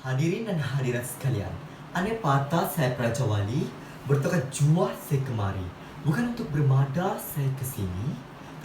Hadirin dan hadirat sekalian, andai patah saya Praja Wali, bertukar jua saya kemari. Bukan untuk bermada saya ke sini,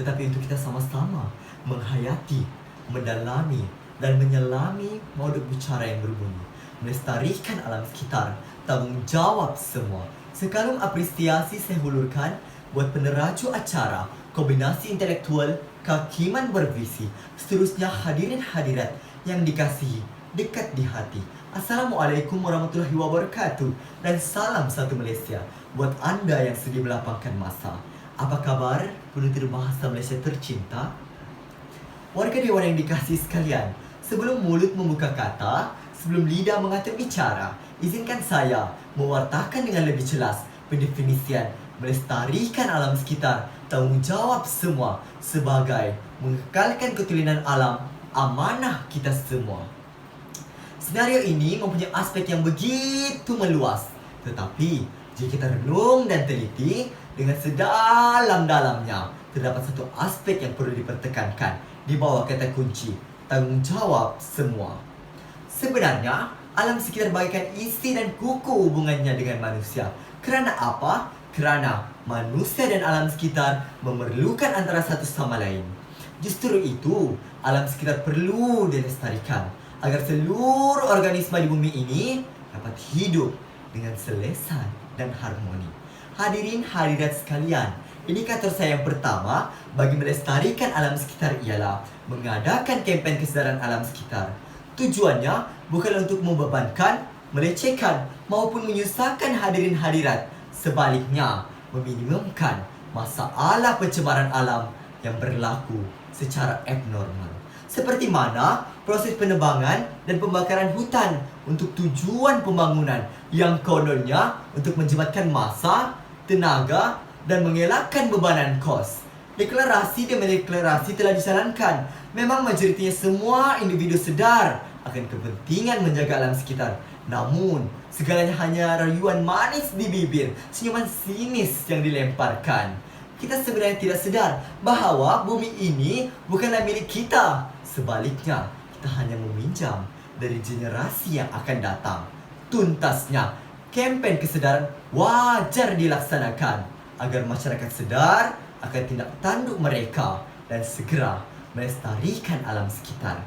tetapi untuk kita sama-sama menghayati, mendalami, dan menyelami modul bicara yang berbunyi. Melestarikan alam sekitar, tanggungjawab semua. Sekalung apresiasi saya hulurkan buat peneraju acara, kombinasi intelektual, kehakiman bervisi. Seterusnya hadirin hadirat yang dikasihi, dekat di hati. Assalamualaikum warahmatullahi wabarakatuh. Dan salam satu Malaysia buat anda yang sudi melapangkan masa. Apa kabar penutur bahasa Malaysia tercinta? Warga Dewan yang dikasihi sekalian, sebelum mulut membuka kata, sebelum lidah mengatur bicara, izinkan saya mewartakan dengan lebih jelas pendefinisian melestarikan alam sekitar, tanggungjawab semua sebagai mengekalkan ketulinan alam, amanah kita semua. Senario ini mempunyai aspek yang begitu meluas, tetapi jika kita renung dan teliti dengan sedalam-dalamnya, terdapat satu aspek yang perlu dipertekankan di bawah kata kunci, tanggungjawab semua. Sebenarnya, alam sekitar bagaikan isi dan kuku hubungannya dengan manusia. Kerana apa? Kerana manusia dan alam sekitar memerlukan antara satu sama lain. Justru itu, alam sekitar perlu dilestarikan agar seluruh organisma di bumi ini dapat hidup dengan selesa dan harmoni. Hadirin hadirat sekalian, indikator saya yang pertama bagi melestarikan alam sekitar ialah mengadakan kempen kesedaran alam sekitar. Tujuannya bukan untuk membebankan, melecehkan maupun menyusahkan hadirin hadirat. Sebaliknya, meminimumkan masalah pencemaran alam yang berlaku secara abnormal. Seperti mana proses penebangan dan pembakaran hutan untuk tujuan pembangunan yang kononnya untuk menjimatkan masa, tenaga dan mengelakkan bebanan kos. Deklarasi demi deklarasi telah dijalankan. Memang majoritinya semua individu sedar akan kepentingan menjaga alam sekitar. Namun, segalanya hanya rayuan manis di bibir, senyuman sinis yang dilemparkan. Kita sebenarnya tidak sedar bahawa bumi ini bukanlah milik kita. Sebaliknya, kita hanya meminjam dari generasi yang akan datang. Tuntasnya, kempen kesedaran wajar dilaksanakan agar masyarakat sedar akan tindak tanduk mereka dan segera melestarikan alam sekitar.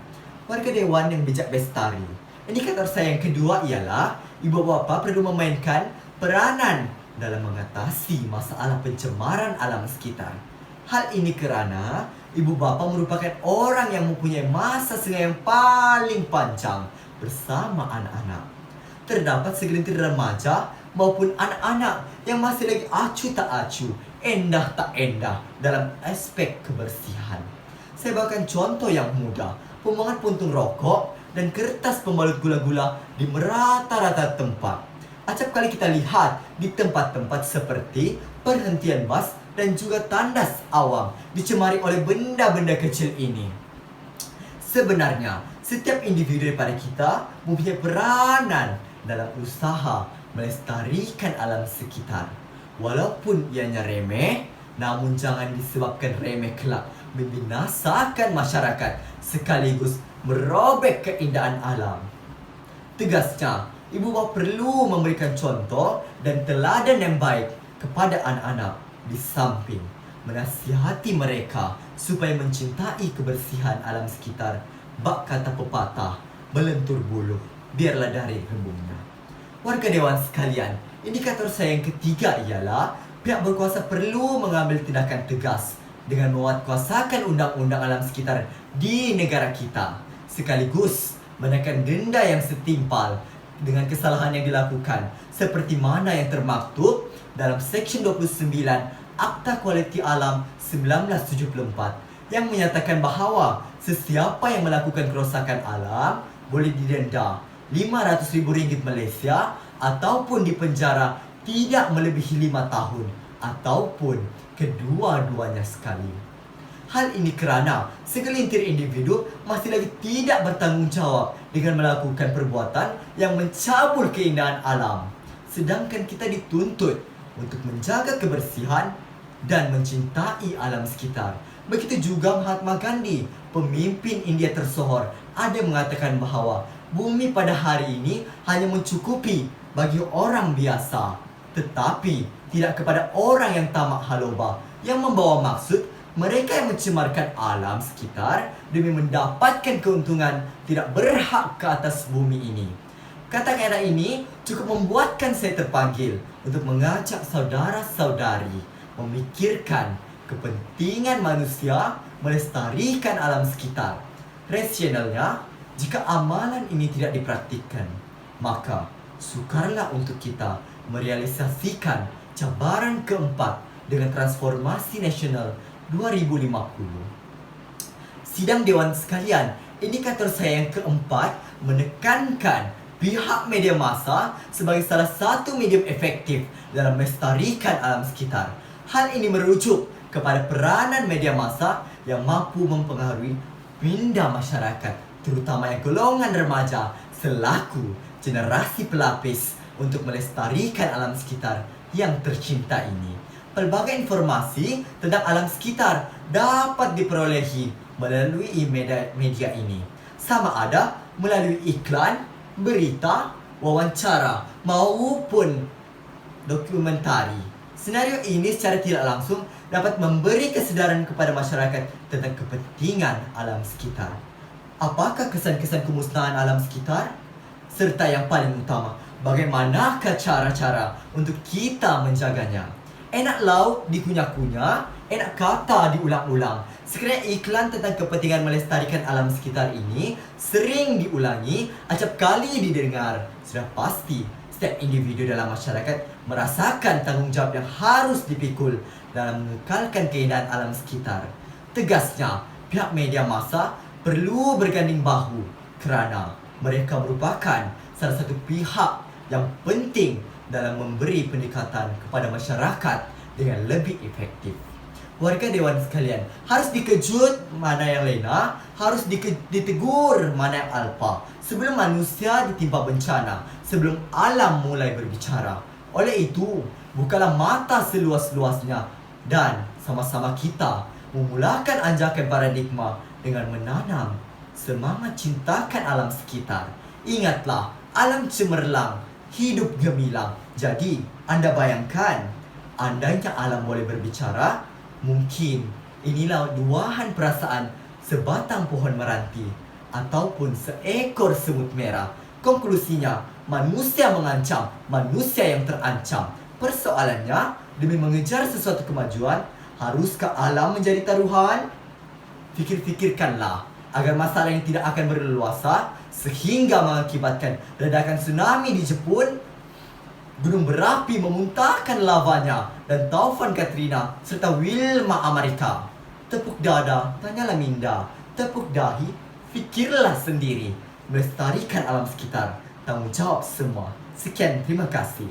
Warga Dewan yang bijak bestari. Indikator saya yang kedua ialah ibu bapa perlu memainkan peranan dalam mengatasi masalah pencemaran alam sekitar. Hal ini kerana ibu bapa merupakan orang yang mempunyai masa sengah yang paling panjang bersama anak-anak. Terdapat segelintir remaja maupun anak-anak yang masih lagi acuh tak acuh, endah tak endah dalam aspek kebersihan. Saya bawakan contoh yang mudah, pembuangan puntung rokok dan kertas pembalut gula-gula di merata-rata tempat. Acap kali kita lihat di tempat-tempat seperti perhentian bas dan juga tandas awam dicemari oleh benda-benda kecil ini. Sebenarnya, setiap individu daripada kita mempunyai peranan dalam usaha melestarikan alam sekitar. Walaupun ianya remeh, namun jangan disebabkan remeh kelak membinasakan masyarakat sekaligus merobek keindahan alam. Tegasnya, ibu bapa perlu memberikan contoh dan teladan yang baik kepada anak-anak, di samping menasihati mereka supaya mencintai kebersihan alam sekitar. Bak kata pepatah, melentur buluh, biarlah dari rembungnya. Warga Dewan sekalian, indikator saya yang ketiga ialah pihak berkuasa perlu mengambil tindakan tegas dengan menguatkuasakan undang-undang alam sekitar di negara kita, sekaligus menaikkan denda yang setimpal dengan kesalahan yang dilakukan, seperti mana yang termaktub dalam Seksyen 29 Akta Kualiti Alam 1974 yang menyatakan bahawa sesiapa yang melakukan kerosakan alam boleh didenda RM500,000 Malaysia ataupun dipenjara tidak melebihi 5 tahun ataupun kedua-duanya sekali. Hal ini kerana segelintir individu masih lagi tidak bertanggungjawab dengan melakukan perbuatan yang mencabul keindahan alam. Sedangkan kita dituntut untuk menjaga kebersihan dan mencintai alam sekitar. Begitu juga Mahatma Gandhi, pemimpin India tersohor, ada mengatakan bahawa bumi pada hari ini hanya mencukupi bagi orang biasa, tetapi tidak kepada orang yang tamak haloba, yang membawa maksud mereka yang mencemarkan alam sekitar demi mendapatkan keuntungan tidak berhak ke atas bumi ini. Kata-kata ini cukup membuatkan saya terpanggil untuk mengajak saudara-saudari memikirkan kepentingan manusia melestarikan alam sekitar. Rasionalnya, jika amalan ini tidak dipraktikkan, maka sukarlah untuk kita merealisasikan cabaran keempat dengan transformasi nasional 2050. Sidang Dewan sekalian, indikator saya yang keempat menekankan pihak media massa sebagai salah satu medium efektif dalam melestarikan alam sekitar. Hal ini merujuk kepada peranan media massa yang mampu mempengaruhi minda masyarakat, terutama yang golongan remaja selaku generasi pelapis untuk melestarikan alam sekitar yang tercinta ini. Pelbagai informasi tentang alam sekitar dapat diperolehi melalui media ini, sama ada melalui iklan, berita, wawancara maupun dokumentari. Senario ini secara tidak langsung dapat memberi kesedaran kepada masyarakat tentang kepentingan alam sekitar. Apakah kesan-kesan kemusnahan alam sekitar? Serta yang paling utama, bagaimanakah cara-cara untuk kita menjaganya? Enak lauk dikunyah-kunyah, enak kata diulang-ulang. Sekiranya iklan tentang kepentingan melestarikan alam sekitar ini sering diulangi, acap kali didengar, sudah pasti setiap individu dalam masyarakat merasakan tanggungjawab yang harus dipikul dalam mengekalkan keindahan alam sekitar. Tegasnya, pihak media massa perlu berganding bahu kerana mereka merupakan salah satu pihak yang penting dalam memberi pendekatan kepada masyarakat dengan lebih efektif. Warga Dewan sekalian, harus dikejut mana yang lena, harus ditegur mana yang alpa. Sebelum manusia ditimpa bencana, sebelum alam mulai berbicara. Oleh itu, bukalah mata seluas-luasnya dan sama-sama kita memulakan anjakan paradigma dengan menanam semangat cintakan alam sekitar. Ingatlah, alam cemerlang, hidup gemilang. Jadi, anda bayangkan, andainya alam boleh berbicara, mungkin inilah luahan perasaan sebatang pohon meranti ataupun seekor semut merah. Konklusinya, manusia mengancam, manusia yang terancam. Persoalannya, demi mengejar sesuatu kemajuan, haruskah alam menjadi taruhan? Fikir-fikirkanlah agar masalah yang tidak akan berleluasa sehingga mengakibatkan ledakan tsunami di Jepun, gunung berapi memuntahkan lavanya, dan taufan Katrina serta Wilma Amerika. Tepuk dada, tanyalah minda. Tepuk dahi, fikirlah sendiri. Melestarikan alam sekitar, tanggung jawab semua. Sekian, terima kasih.